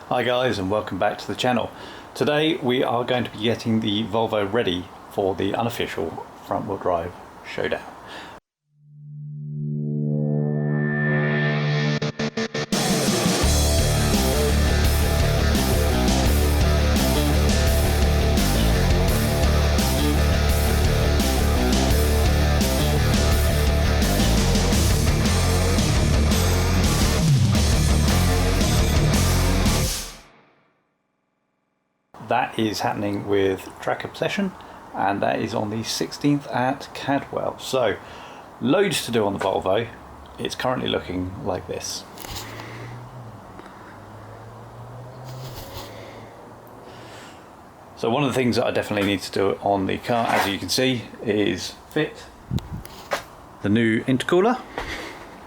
Hi guys, and welcome back to the channel. Today we are going to be getting the Volvo ready for the unofficial front wheel drive showdown. That is happening with Track Obsession, and that is on the 16th at Cadwell. So, loads to do on the Volvo. It's currently looking like this. So one of the things that I definitely need to do on the car, as you can see, is fit the new intercooler.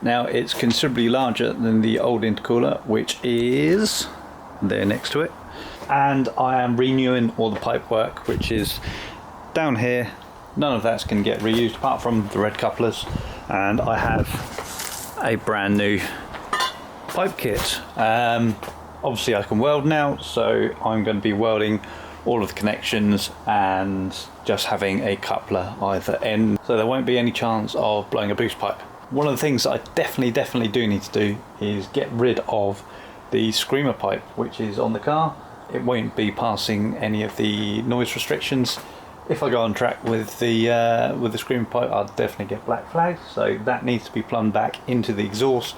Now it's considerably larger than the old intercooler, which is there next to it. And I am renewing all the pipe work, which is down here. None of that's going to get reused apart from the red couplers, and I have a brand new pipe kit. Obviously I can weld now, so I'm going to be welding all of the connections and just having a coupler either end, so there won't be any chance of blowing a boost pipe. One of the things that I definitely do need to do is get rid of the screamer pipe which is on the car. It won't be passing any of the noise restrictions. If I go on track with the screamer pipe, I'll definitely get black flags, so that needs to be plumbed back into the exhaust.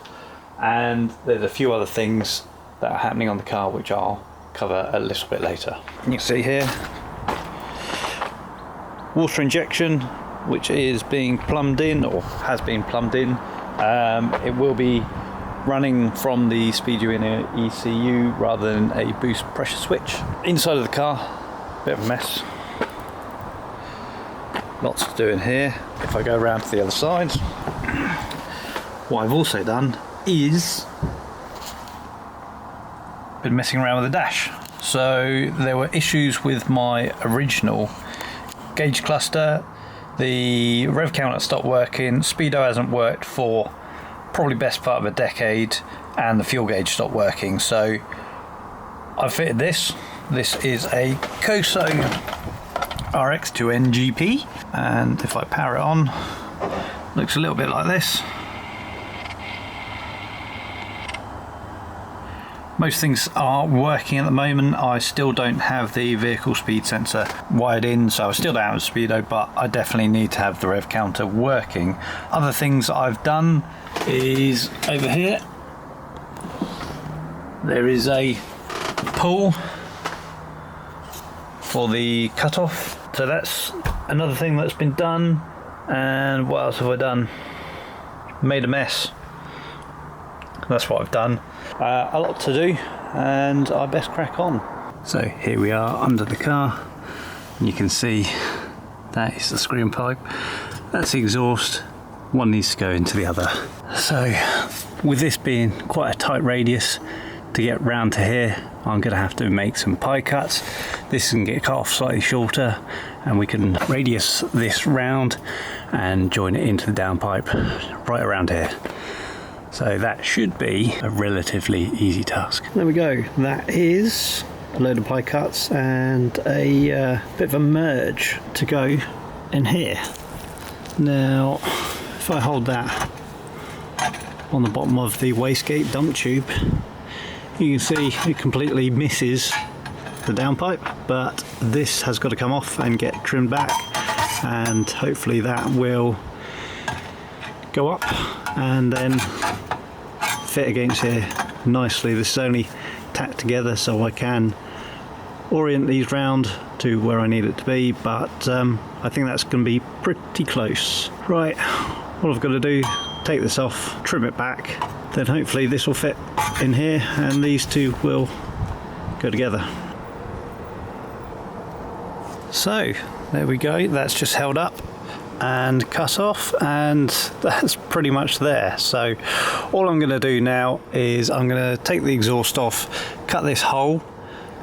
And there's a few other things that are happening on the car which I'll cover a little bit later. You can see here water injection, which is being plumbed in, or has been plumbed in. It will be running from the speed unit ECU rather than a boost pressure switch. Inside of the car, bit of a mess. Lots to do in here. If I go around to the other side, what I've also done is been messing around with the dash. So there were issues with my original gauge cluster. The rev counter stopped working, speedo hasn't worked for probably best part of a decade, and the fuel gauge stopped working. So I fitted this. This is a Coso RX2N GP, and if I power it on, it looks a little bit like this. Most things are working at the moment. I still don't have the vehicle speed sensor wired in, so I still don't have a speedo, but I definitely need to have the rev counter working. Other things I've done is over here there is a pull for the cutoff, so that's another thing that's been done. And what else have I done? Made a mess. That's what I've done. A lot to do, and I best crack on. So here we are under the car, and you can see that is the screen pipe, that's the exhaust. One needs to go into the other. So with this being quite a tight radius to get round to here, I'm going to have to make some pie cuts. This can get cut off slightly shorter, and we can radius this round and join it into the downpipe right around here. So that should be a relatively easy task. There we go. That is a load of pie cuts and a bit of a merge to go in here. Now, if I hold that on the bottom of the wastegate dump tube, you can see it completely misses the downpipe, but this has got to come off and get trimmed back, and hopefully that will go up and then fit against here nicely. This is only tacked together so I can orient these round to where I need it to be, but I think that's going to be pretty close. Right, all I've got to do, take this off, trim it back, then hopefully this will fit in here and these two will go together. So there we go, that's just held up and cut off, and that's pretty much there. So all I'm going to do now is I'm going to take the exhaust off, cut this hole,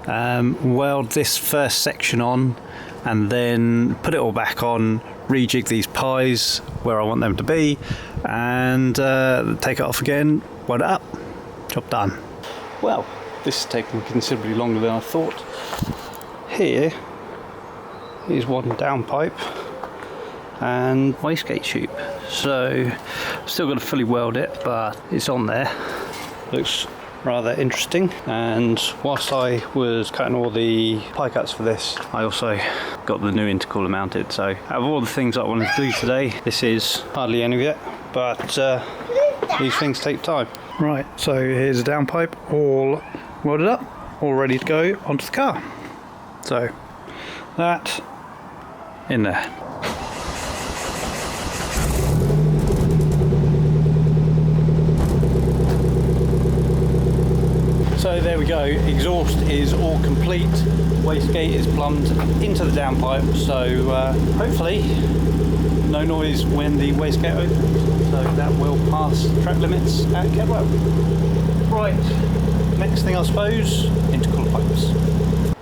weld this first section on, and then put it all back on, rejig these pies where I want them to be, and take it off again, weld it up, job done. Well, this has taken considerably longer than I thought. Here is one downpipe and wastegate tube. So I've still got to fully weld it, but it's on there. Looks rather interesting. And whilst I was cutting all the pie cuts for this, I also got the new intercooler mounted. So out of all the things I wanted to do today, this is hardly any of it, but these things take time. Right, so here's a downpipe all welded up, all ready to go onto the car. So that in there. So there we go, exhaust is all complete, wastegate is plumbed into the downpipe, so hopefully no noise when the wastegate opens, so that will pass track limits at Cadwell. Right, next thing I suppose, intercooler pipes.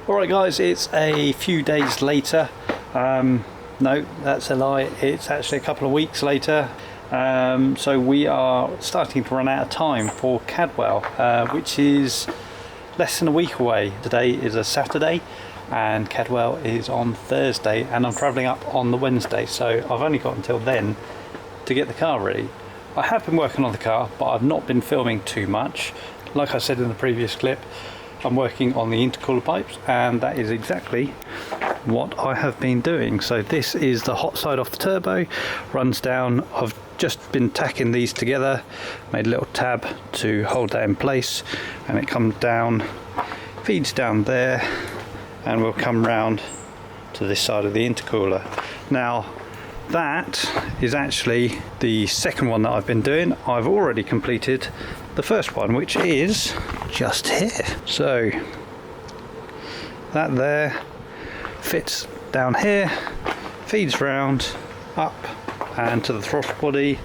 Alright guys, it's a few days later, no that's a lie, it's actually a couple of weeks later. So we are starting to run out of time for Cadwell, which is less than a week away. Today is a Saturday and Cadwell is on Thursday, and I'm travelling up on the Wednesday, so I've only got until then to get the car ready. I have been working on the car, but I've not been filming too much. Like I said in the previous clip, I'm working on the intercooler pipes, and that is exactly what I have been doing. So this is the hot side off the turbo, runs down. I've just been tacking these together, made a little tab to hold that in place, and it comes down, feeds down there, and will come round to this side of the intercooler. Now that is actually the second one that I've been doing. I've already completed the first one, which is just here. So that there fits down here, feeds round up and to the throttle body.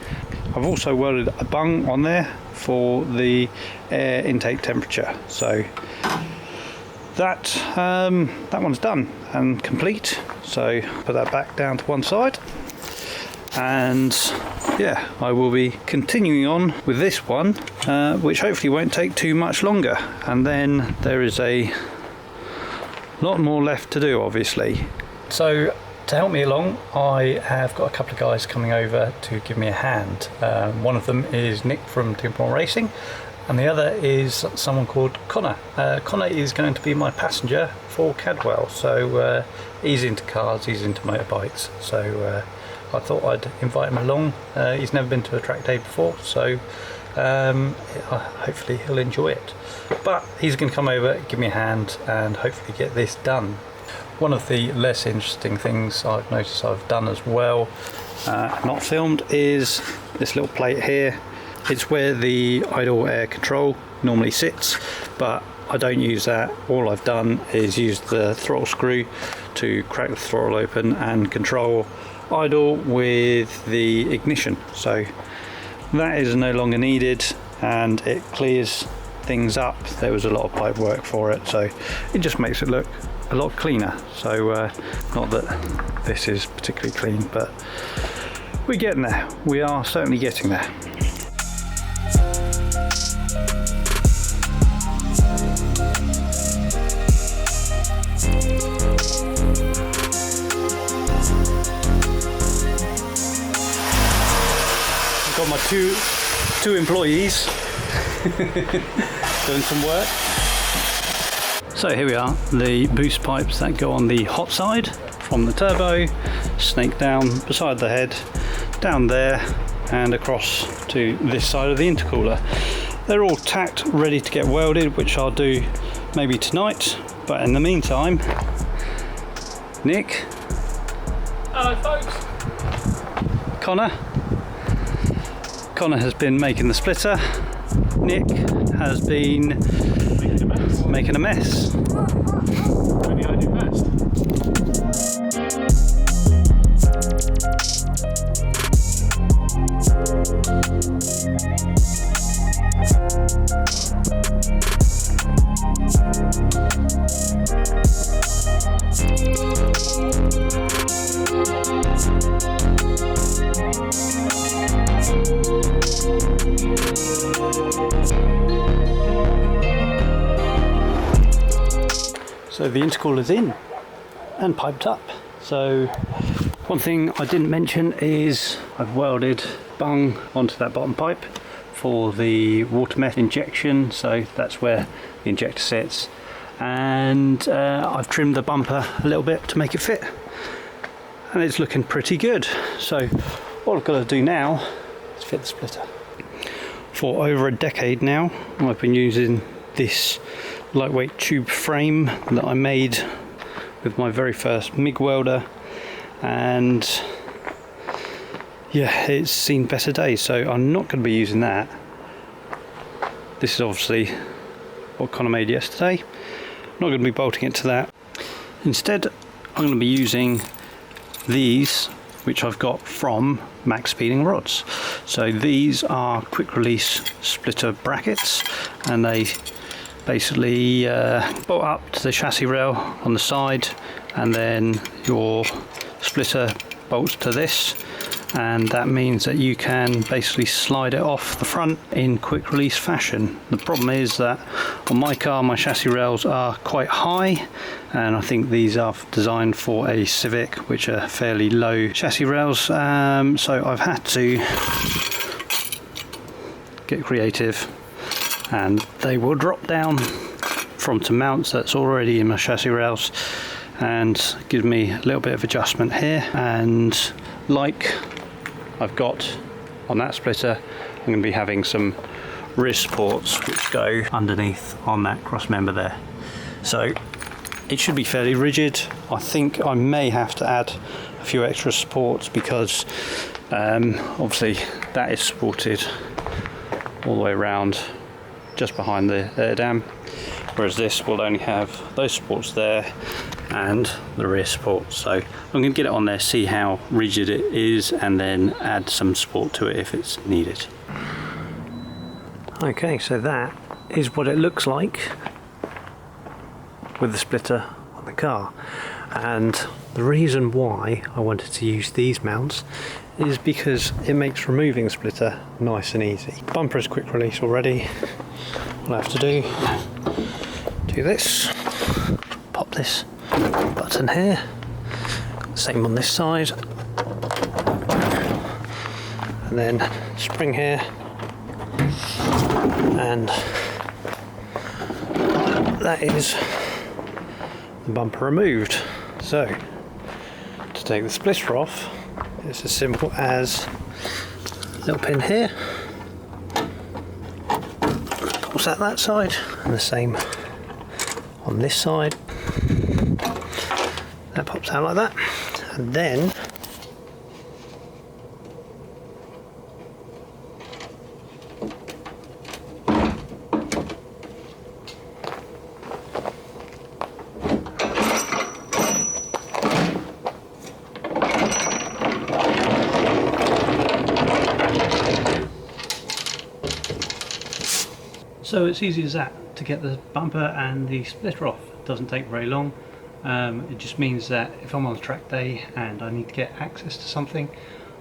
I've also welded a bung on there for the air intake temperature. So that one's done and complete. So put that back down to one side, and yeah, I will be continuing on with this one, which hopefully won't take too much longer. And then there is a lot more left to do, obviously. So to help me along, I have got a couple of guys coming over to give me a hand. One of them is Nick from Cadwell Racing, and the other is someone called Connor. Connor is going to be my passenger for Cadwell, so he's into cars, he's into motorbikes, so I thought I'd invite him along. He's never been to a track day before, so hopefully he'll enjoy it. But he's going to come over, give me a hand, and hopefully get this done. One of the less interesting things I've noticed I've done as well, not filmed, is this little plate here. It's where the idle air control normally sits, but I don't use that. All I've done is use the throttle screw to crack the throttle open and control idle with the ignition. So that is no longer needed, and it clears things up. There was a lot of pipe work for it, so it just makes it look a lot cleaner. So not that this is particularly clean, but we're getting there. We are certainly getting there. I've got my two employees doing some work. So here we are, the boost pipes that go on the hot side from the turbo, snake down beside the head, down there and across to this side of the intercooler. They're all tacked, ready to get welded, which I'll do maybe tonight, but in the meantime, Nick. Hello folks. Connor has been making the splitter. Nick has been making a mess. Maybe I do best. So the intercooler's in and piped up. So one thing I didn't mention is I've welded bung onto that bottom pipe for the water meth injection, so that's where the injector sits, and I've trimmed the bumper a little bit to make it fit, and it's looking pretty good. So all I've got to do now is fit the splitter. For over a decade now I've been using this lightweight tube frame that I made with my very first MIG welder, and yeah, it's seen better days, so I'm not going to be using that. This is obviously what Connor made yesterday. I'm not going to be bolting it to that. Instead I'm going to be using these, which I've got from Maxpeedingrods. So these are quick release splitter brackets, and they basically bolt up to the chassis rail on the side, and then your splitter bolts to this, and that means that you can basically slide it off the front in quick release fashion. The problem is that on my car my chassis rails are quite high, and I think these are designed for a Civic, which are fairly low chassis rails, so I've had to get creative, and they will drop down from to mounts that's already in my chassis rails and give me a little bit of adjustment here. And like I've got on that splitter, I'm going to be having some rear supports which go underneath on that cross member there, so it should be fairly rigid. I think I may have to add a few extra supports because obviously that is supported all the way around just behind the air dam, whereas this will only have those supports there and the rear support. So I'm going to get it on there, see how rigid it is, and then add some support to it if it's needed. Okay, so that is what it looks like with the splitter on the car, and the reason why I wanted to use these mounts is because it makes removing the splitter nice and easy. Bumper is quick release already. All I have to do this, pop this button here, same on this side, and then spring here, and that is the bumper removed. So to take the splitter off, it's as simple as a little pin here, pops out that side, and the same on this side. That pops out like that, and then so it's easy as that to get the bumper and the splitter off. It doesn't take very long. It just means that if I'm on a track day and I need to get access to something,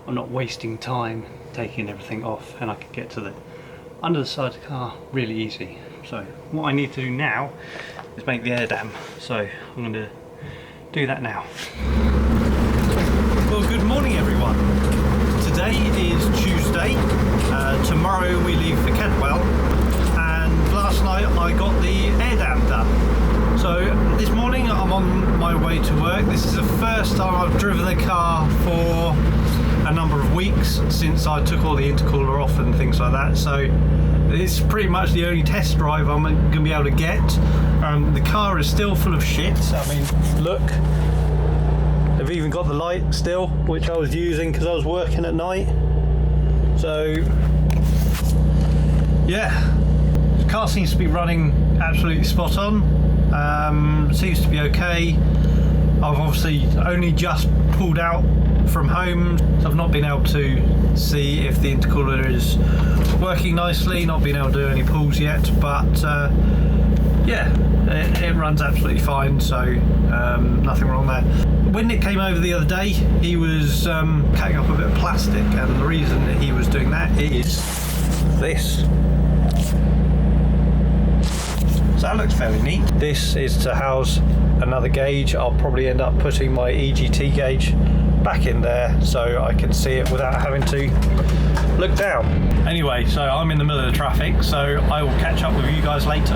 I'm not wasting time taking everything off, and I can get to the under the side of the car really easy. So what I need to do now is make the air dam, so I'm going to do that now. Well, good morning everyone. Today is Tuesday, tomorrow we leave for Cadwell, and last night I got the air dam done. So this morning I'm on my way to work. This is the first time I've driven the car for a number of weeks since I took all the intercooler off and things like that. So it's pretty much the only test drive I'm going to be able to get. The car is still full of shit. I mean, look, they've even got the light still, which I was using because I was working at night. So yeah, the car seems to be running absolutely spot on. Seems to be okay. I've obviously only just pulled out from home, so I've not been able to see if the intercooler is working nicely, not been able to do any pulls yet, but yeah, it runs absolutely fine, so nothing wrong there. When Nick came over the other day, he was cutting up a bit of plastic, and the reason that he was doing that is this. So that looks fairly neat. This is to house another gauge. I'll probably end up putting my EGT gauge back in there so I can see it without having to look down. Anyway, so I'm in the middle of the traffic, so I will catch up with you guys later.